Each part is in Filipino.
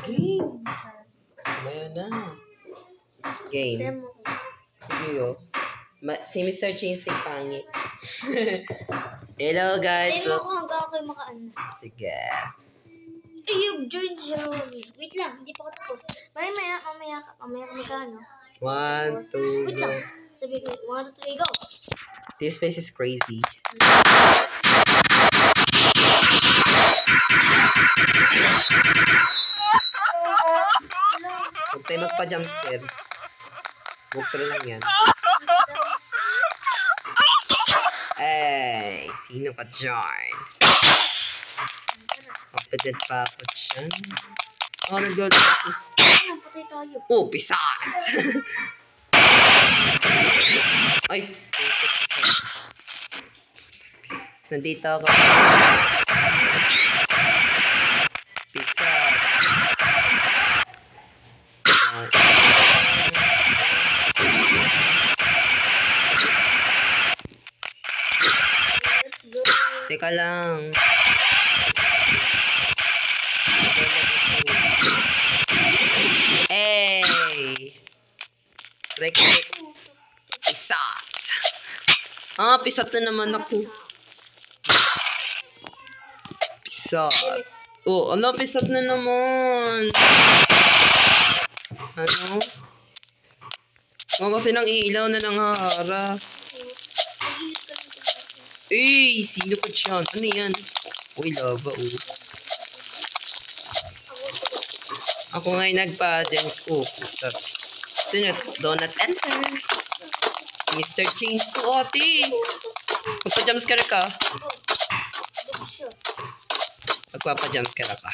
Game. Maya na. Game. Sige yo. Si Mr. Chasing pangit. Hello guys. Tayo mo ko hanggang ako yung makaan. Sige. Ay, you joined the wait lang, hindi pa ako tapos. Mamaya ka magkano? 1, 2, Wait lang. Sabi ko, 1, 2, 3, go. This place is crazy. Huwag tayo magpa-jumpscare. Huwag pa lang yan. Ay, sino ka dyan? Kapalit pa ako dyan. Oh, nag-gold ako. Patay tayo. Oh, pisat! Ay, pisat. Nandito ako. Pisat. Teka lang. Hey! Rek. Pisat. Pisat na naman ako. Pisat. Oh, ano? Pisat na naman. Ano? Kasi nang ilaw na nanghahara. Eh, sino pa dyan? Ano yan? Uy, lava, oh. Ako nga'y nagpa-dyan. Oh, Mr. Sino? Do not enter. Si Mr. Chainsaw, ate. Magpa-jumpscare ka. Magpapa-jumpscare ka.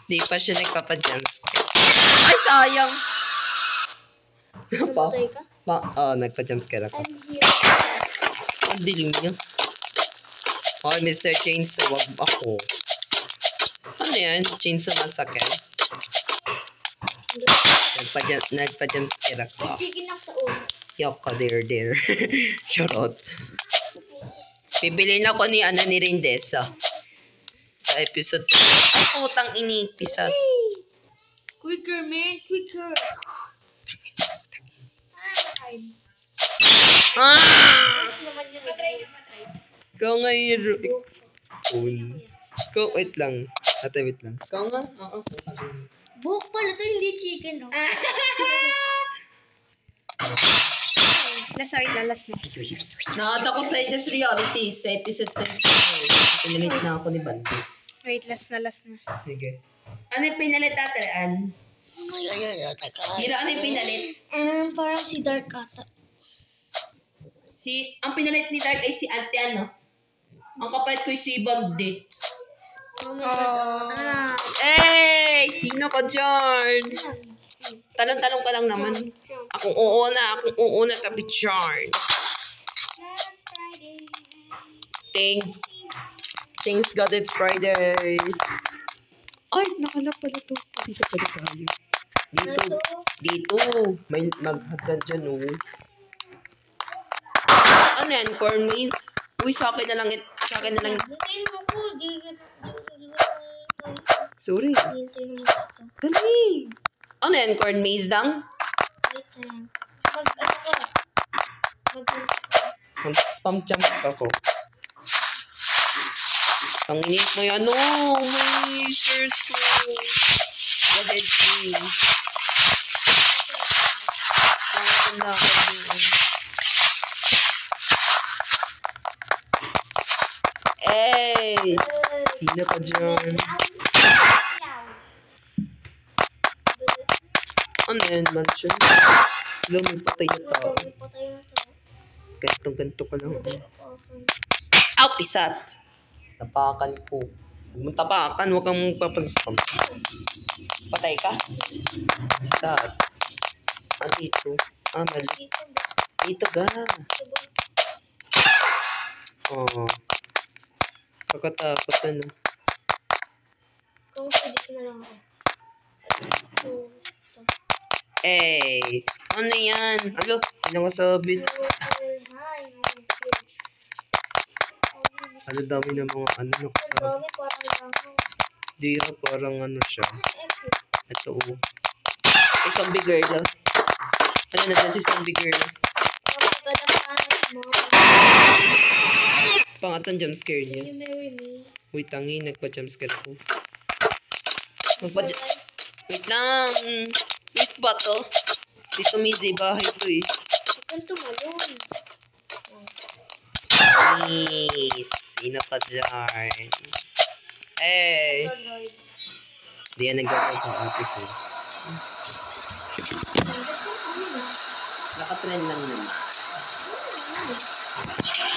Di pa siya nagpapa-jumpscare. Ay, sayang! Namatay ka? Nagpa-jumpscare ako. I'm here. Ang dilim niya. Okay, Mr. Chainsaw, wag ako. Ano yan? Chainsaw Massacre? Nagpa-jumpscare ako. May chicken ako sa ulo. Yok ka, there. Charot. Bibilin ako ni Rindesa. Sa episode 2. Ay, putang ini-episode. Quicker, man. Quicker. Patry. Ikaw nga yung... Ikaw, wait lang. Ate, wait lang. Ikaw nga? Oo. Buhok pala to, hindi chicken, no? Last na. Nakata ko sa this reality. Sa episode 10. Pinalit na ako ni Bandit. Wait, last na. Sige. Ano yung pinalit tataan? Hira, ano yung pinalit? Parang si Dark ata. Ang pinalit ni Dark ay si Ate, ano? Ang kapalit ko ay si Bandit. Oh my God. Hey! Sino ka dyan? Tanong-tanong ka lang naman. Akong oo na tabi dyan. Thanks God it's Friday. Ay, nakalap pala to. Dito pala tayo. Dito. May maghagdan dyan, oh. Ano yan? Corn maze? Uy, sa akin na lang. Hintayin mo ko. Sorry. Hintayin mo ko. Dali. Ano yan? Corn maze lang? Wait lang. Mag-spam jump ako. Ang init mo yan. No! May stairs ko. Go ahead, please. Wala ako doon. Hey! Sino ka dyan? Ano yan? Mansion? Alam mo, patay na tao. Ganto ka lang. Aw, pisat! Tapakan ko. Huwag mong tapakan, huwag kang magpapansam. Patay ka? Pisat. Dito. Mali. Dito ga. Pagkatapos ano. Kung dito na lang ako. Hey! Ano yan? Alo, hindi na masabi. Ano dami ng mga ano nakasabi. Dami parang lang. Di parang ano siya. Exit. Ito. Ay, zombie girl. Ano na dyan si zombie girl? Kapag anak mo, Pangatang jumpscare can niya. you marry me? Wait, tangi. Nagpa-jumpscare ko. So, Wait lang. Miss ba to? Dito Mizi, bahay to eh. huwag kang tumalon. Nice. Ina ka dyan. Hey. So, Droid. Di yan nagkakaroon sa office eh. Nakatrend lang naman.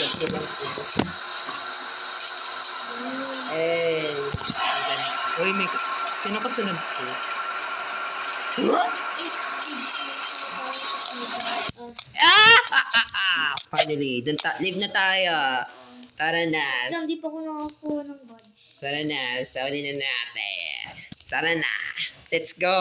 Ganto lang ito. Hey. Uy, may... Sino kasunod ko? Finally, live na tayo. Tara na. Lang, di pa ako nakakuha ng badge. Tara na. Sauli na natin. Tara na. Let's go.